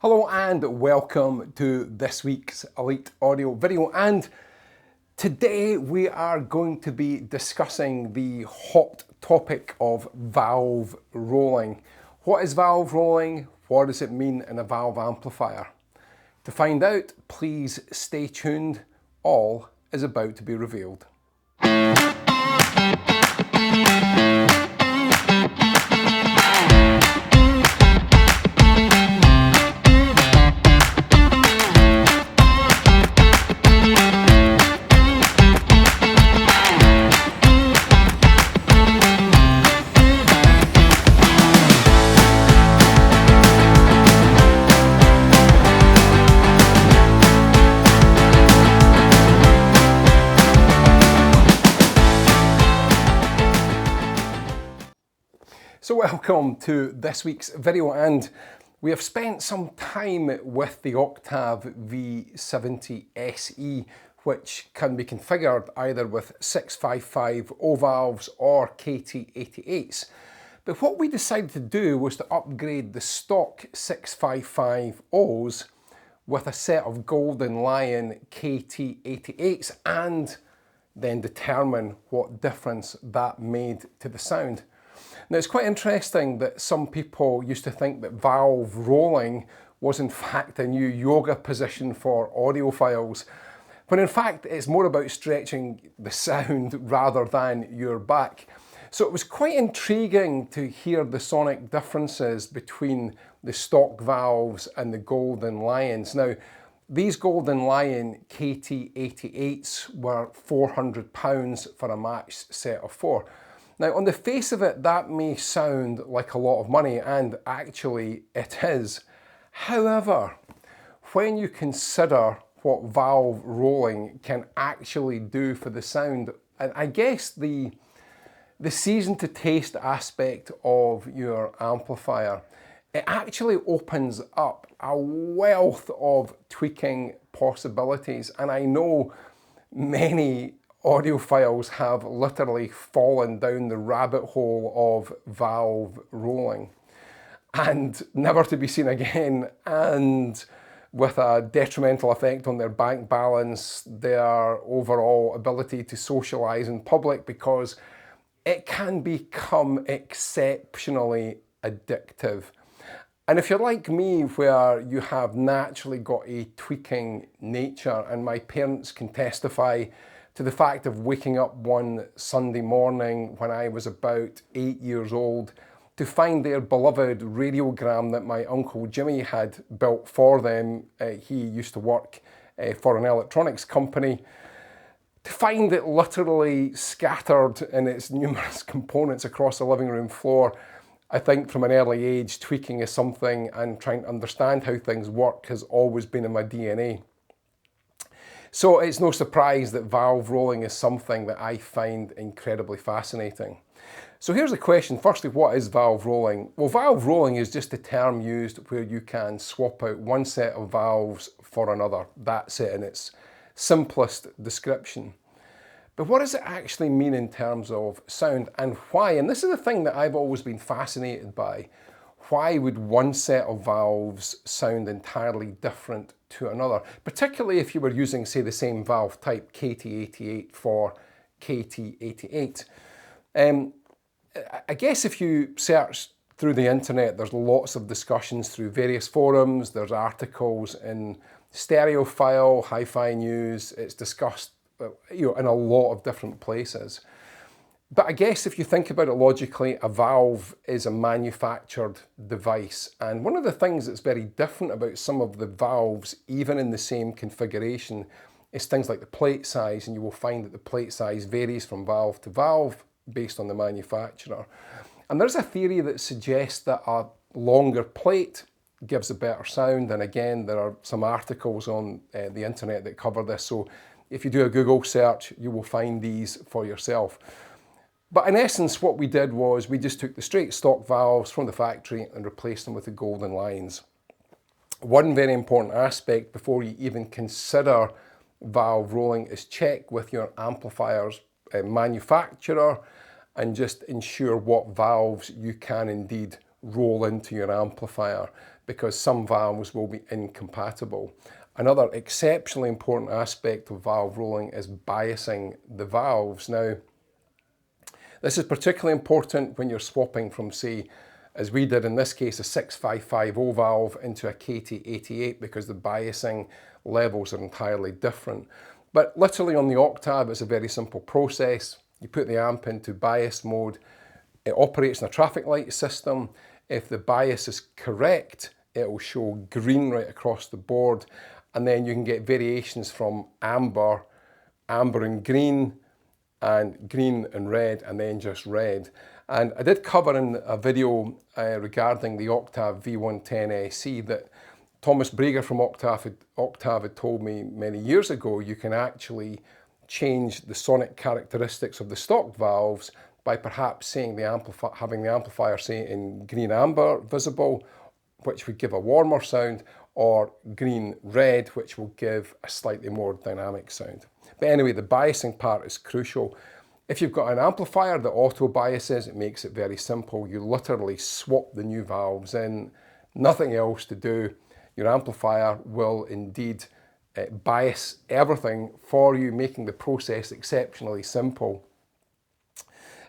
Hello and welcome to this week's Elite Audio video, and today we are going to be discussing the hot topic of valve rolling. What is valve rolling? What does it mean in a valve amplifier? To find out, please stay tuned. All is about to be revealed. So welcome to this week's video, and we have spent some time with the Octave V70 SE, which can be configured either with 655 O valves or KT88s. But what we decided to do was to upgrade the stock 655 O's with a set of Golden Lion KT88s and then determine what difference that made to the sound. Now, it's quite interesting that some people used to think that valve rolling was in fact a new yoga position for audiophiles, when in fact it's more about stretching the sound rather than your back. So it was quite intriguing to hear the sonic differences between the stock valves and the Golden Lions. Now, these Golden Lion KT88s were £400 for a matched set of four. Now, on the face of it, that may sound like a lot of money, and actually it is. However, when you consider what valve rolling can actually do for the sound, and I guess the season to taste aspect of your amplifier, it actually opens up a wealth of tweaking possibilities. And I know many audiophiles have literally fallen down the rabbit hole of valve rolling and never to be seen again, and with a detrimental effect on their bank balance, their overall ability to socialize in public, because it can become exceptionally addictive. And if you're like me, where you have naturally got a tweaking nature, and my parents can testify to the fact of waking up one Sunday morning when I was about 8 years old to find their beloved radiogram that my Uncle Jimmy had built for them. He used to work for an electronics company. To find it literally scattered in its numerous components across the living room floor, I think from an early age, tweaking is something, and trying to understand how things work has always been in my DNA. So it's no surprise that valve rolling is something that I find incredibly fascinating. So here's the question. Firstly, what is valve rolling? Well, valve rolling is just a term used where you can swap out one set of valves for another. That's it in its simplest description. But what does it actually mean in terms of sound, and why? And this is the thing that I've always been fascinated by. Why would one set of valves sound entirely different to another? Particularly if you were using, say, the same valve type, KT88 for KT88. I guess if you search through the internet, there's lots of discussions through various forums. There's articles in Stereophile, HiFi News. It's discussed in a lot of different places. But I guess if you think about it logically, a valve is a manufactured device. And one of the things that's very different about some of the valves, even in the same configuration, is things like the plate size. And you will find that the plate size varies from valve to valve based on the manufacturer. And there's a theory that suggests that a longer plate gives a better sound. And again, there are some articles on the internet that cover this. So if you do a Google search, you will find these for yourself. But in essence, what we did was we just took the straight stock valves from the factory and replaced them with the Golden Lions. One very important aspect before you even consider valve rolling is check with your amplifier's manufacturer and just ensure what valves you can indeed roll into your amplifier. because some valves will be incompatible. Another exceptionally important aspect of valve rolling is biasing the valves. Now, this is particularly important when you're swapping from, say, as we did in this case, a 6550 valve into a KT88, because the biasing levels are entirely different. But literally on the Octave, it's a very simple process. You put the amp into bias mode. It operates in a traffic light system. If the bias is correct, it will show green right across the board. And then you can get variations from amber and green and red, and then just red. And I did cover in a video regarding the Octave V110 SE that Thomas Breger from Octave had told me many years ago. You can actually change the sonic characteristics of the stock valves by perhaps saying having the amplifier, say, in green amber visible, which would give a warmer sound, or green red, which will give a slightly more dynamic sound. But anyway, the biasing part is crucial. If you've got an amplifier that auto biases, it makes it very simple. You literally swap the new valves in, nothing else to do. Your amplifier will indeed bias everything for you, making the process exceptionally simple.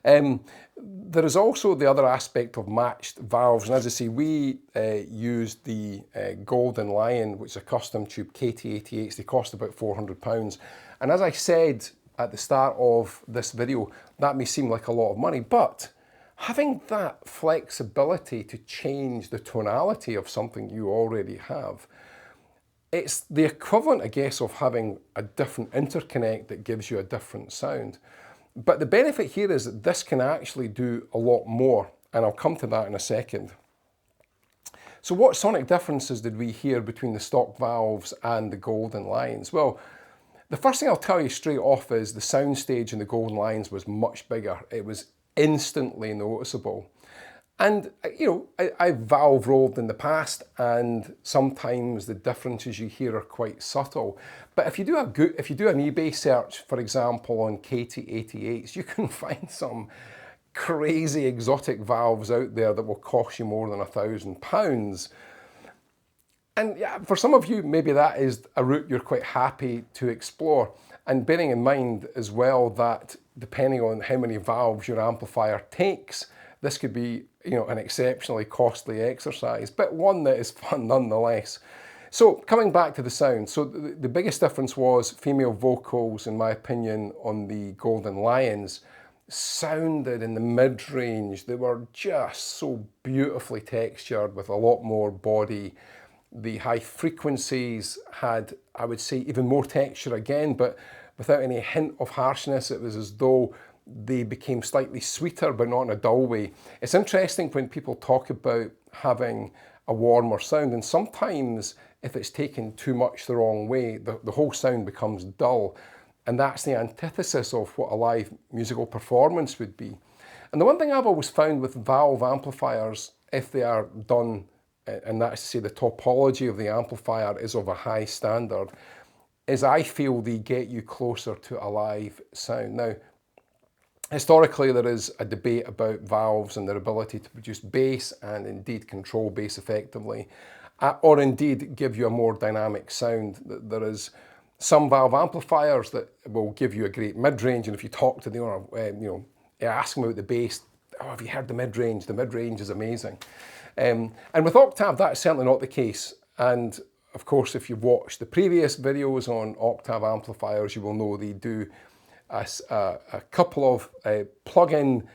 There is also the other aspect of matched valves, and as I say, we used the Golden Lion, which is a custom tube KT88s. They cost about £400, and as I said at the start of this video, that may seem like a lot of money, but having that flexibility to change the tonality of something you already have, it's the equivalent, I guess, of having a different interconnect that gives you a different sound. But the benefit here is that this can actually do a lot more, and I'll come to that in a second. So what sonic differences did we hear between the stock valves and the Golden Lions? Well, the first thing I'll tell you straight off is the soundstage in the Golden Lions was much bigger. It was instantly noticeable. And you know, I've valve rolled in the past, and sometimes the differences you hear are quite subtle. But if you do an eBay search, for example, on KT88s, you can find some crazy exotic valves out there that will cost you more than £1,000. And yeah, for some of you, maybe that is a route you're quite happy to explore. And bearing in mind as well that depending on how many valves your amplifier takes, this could be, you know, an exceptionally costly exercise, but one that is fun nonetheless. So coming back to the sound, so the biggest difference was female vocals, in my opinion, on the Golden Lions sounded in the mid-range. They were just so beautifully textured with a lot more body. The high frequencies had, I would say, even more texture again, but without any hint of harshness. It was as though they became slightly sweeter, but not in a dull way. It's interesting when people talk about having a warmer sound, and sometimes if it's taken too much the wrong way, the whole sound becomes dull. And that's the antithesis of what a live musical performance would be. And the one thing I've always found with valve amplifiers, if they are done, and that's to say the topology of the amplifier is of a high standard, is I feel they get you closer to a live sound. Now, historically, there is a debate about valves and their ability to produce bass and indeed control bass effectively, or indeed give you a more dynamic sound. There is some valve amplifiers that will give you a great mid-range, and if you talk to the owner, you know, ask them about the bass, oh, have you heard the mid-range? The mid-range is amazing. And with Octave, that's certainly not the case. And of course, if you've watched the previous videos on Octave amplifiers, you will know they do a couple of plug-in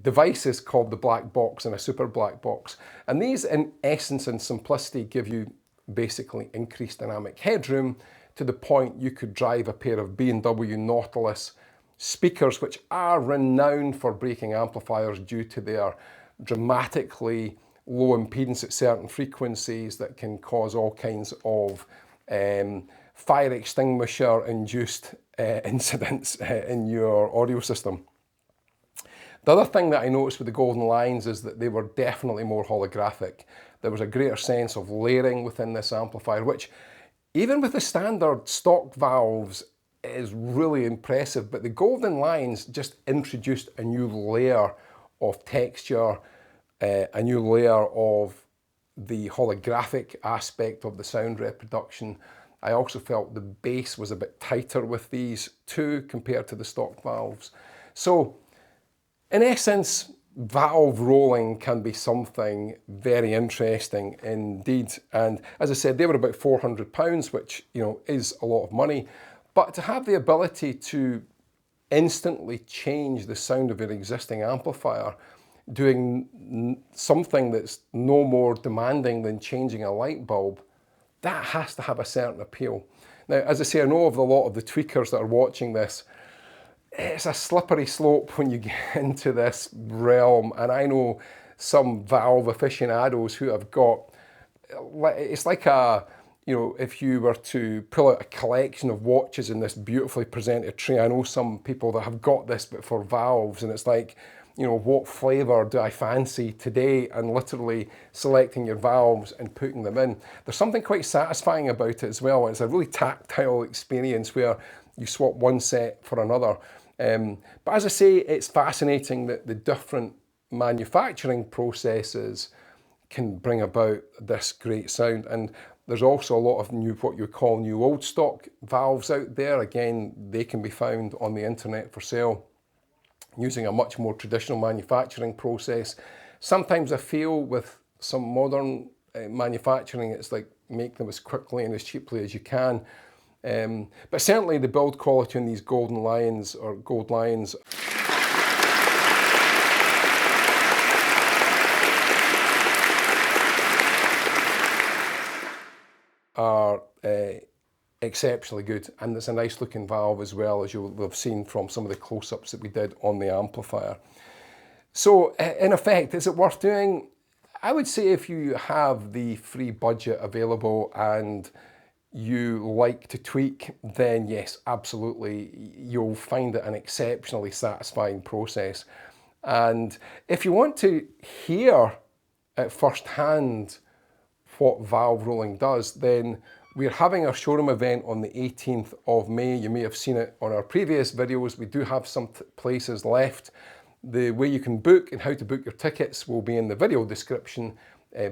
devices called the black box and a super black box. And these, in essence and simplicity, give you basically increased dynamic headroom to the point you could drive a pair of B&W Nautilus speakers, which are renowned for breaking amplifiers due to their dramatically low impedance at certain frequencies that can cause all kinds of fire extinguisher induced incidents in your audio system. The other thing that I noticed with the Golden Lions is that they were definitely more holographic. There was a greater sense of layering within this amplifier, which even with the standard stock valves is really impressive, but the Golden Lions just introduced a new layer of texture, a new layer of the holographic aspect of the sound reproduction. I also felt the bass was a bit tighter with these too compared to the stock valves. So in essence, valve rolling can be something very interesting indeed. And as I said, they were about £400, which, you know, is a lot of money. But to have the ability to instantly change the sound of your existing amplifier, doing something that's no more demanding than changing a light bulb, that has to have a certain appeal. Now, as I say, I know of a lot of the tweakers that are watching this. It's a slippery slope when you get into this realm, and I know some valve aficionados who have got, it's like a, you know, if you were to pull out a collection of watches in this beautifully presented tray, I know some people that have got this but for valves, and it's like, you know, what flavour do I fancy today, and literally selecting your valves and putting them in. There's something quite satisfying about it as well. It's a really tactile experience where you swap one set for another. But as I say, it's fascinating that the different manufacturing processes can bring about this great sound. And there's also a lot of new, what you call new old stock valves out there. Again, they can be found on the internet for sale using a much more traditional manufacturing process. Sometimes I feel with some modern manufacturing, it's like make them as quickly and as cheaply as you can. But certainly the build quality on these golden lions or gold lions are exceptionally good, and it's a nice looking valve as well, as you'll have seen from some of the close-ups that we did on the amplifier. So in effect, is it worth doing? I would say if you have the free budget available and you like to tweak, then yes, absolutely, you'll find it an exceptionally satisfying process. And if you want to hear at first hand what valve rolling does, then we're having our showroom event on the 18th of May. You may have seen it on our previous videos. We do have some places left. The way you can book and how to book your tickets will be in the video description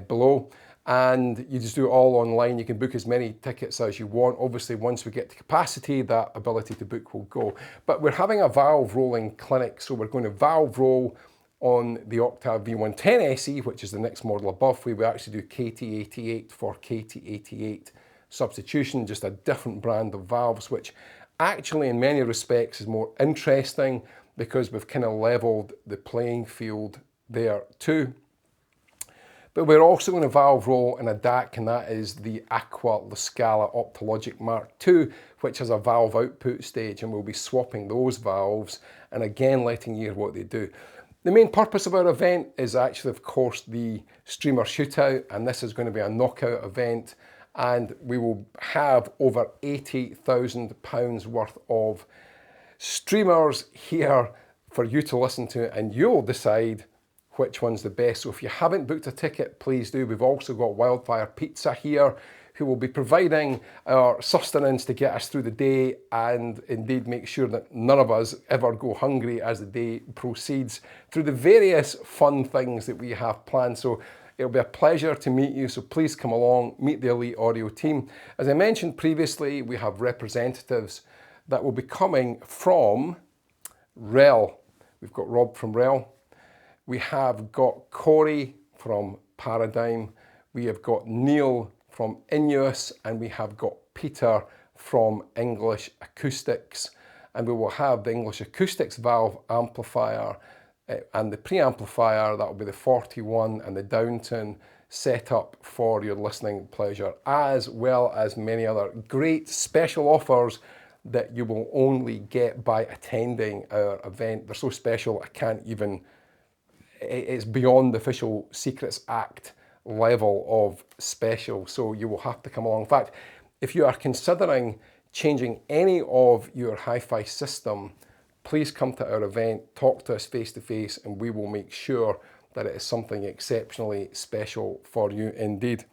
below. And you just do it all online. You can book as many tickets as you want. Obviously, once we get to capacity, that ability to book will go. But we're having a valve rolling clinic. So we're going to valve roll on the Octave V110 SE, which is the next model above. We will actually do KT88 for KT88 substitution, just a different brand of valves, which actually in many respects is more interesting because we've kind of leveled the playing field there too. But we're also going to valve roll in a DAC, and that is the Aqua La Scala Optologic Mark II, which has a valve output stage, and we'll be swapping those valves and again letting you hear what they do. The main purpose of our event is actually, of course, the streamer shootout, and this is going to be a knockout event, and we will have over £80,000 worth of streamers here for you to listen to, and you'll decide which one's the best. So if you haven't booked a ticket, please do. We've also got Wildfire Pizza here, who will be providing our sustenance to get us through the day and indeed make sure that none of us ever go hungry as the day proceeds through the various fun things that we have planned. So it'll be a pleasure to meet you, so please come along, meet the Elite Audio team. As I mentioned previously, we have representatives that will be coming from Rel. We've got Rob from Rel. We have got Corey from Paradigm. We have got Neil from Inuus, and we have got Peter from English Acoustics. And we will have the English Acoustics valve amplifier and the preamplifier, that will be the 41 and the Downton, set up for your listening pleasure, as well as many other great special offers that you will only get by attending our event. They're so special, I can't even, it's beyond the Official Secrets Act level of special, so you will have to come along. In fact, if you are considering changing any of your hi-fi system, please come to our event, talk to us face to face, and we will make sure that it is something exceptionally special for you indeed.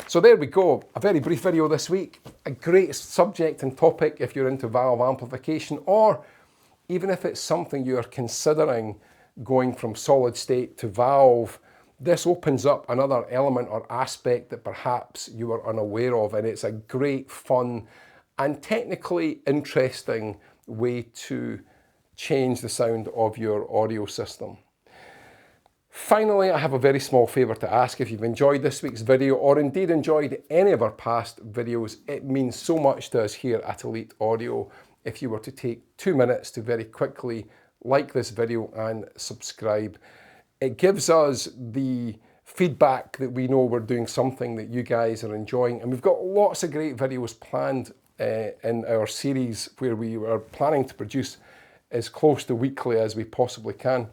So there we go, a very brief video this week, a great subject and topic if you're into valve amplification, or even if it's something you're considering going from solid state to valve, this opens up another element or aspect that perhaps you were unaware of, and it's a great, fun, and technically interesting way to change the sound of your audio system. Finally, I have a very small favour to ask. If you've enjoyed this week's video, or indeed enjoyed any of our past videos, it means so much to us here at Elite Audio if you were to take 2 minutes to very quickly like this video and subscribe. It gives us the feedback that we know we're doing something that you guys are enjoying, and we've got lots of great videos planned in our series where we are planning to produce as close to weekly as we possibly can.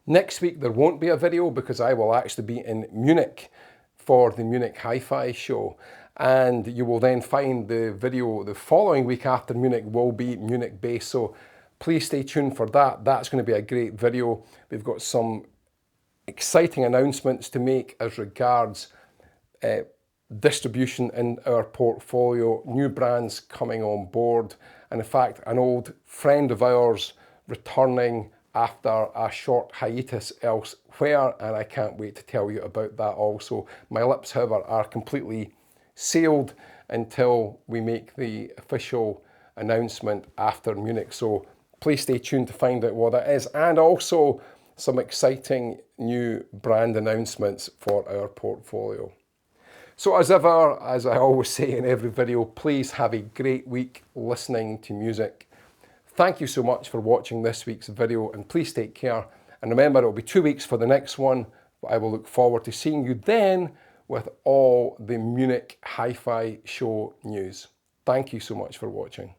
Next week there won't be a video because I will actually be in Munich for the Munich HiFi show, and you will then find the video the following week after Munich will be Munich based, so please stay tuned for that. That's going to be a great video. We've got some exciting announcements to make as regards distribution in our portfolio, new brands coming on board, and in fact an old friend of ours returning after a short hiatus elsewhere, and I can't wait to tell you about that also. My lips, however, are completely sealed until we make the official announcement after Munich, so please stay tuned to find out what that is, and also some exciting new brand announcements for our portfolio. So as ever, as I always say in every video, please have a great week listening to music. Thank you so much for watching this week's video, and please take care. And remember, it'll be 2 weeks for the next one. I will look forward to seeing you then with all the Munich HiFi show news. Thank you so much for watching.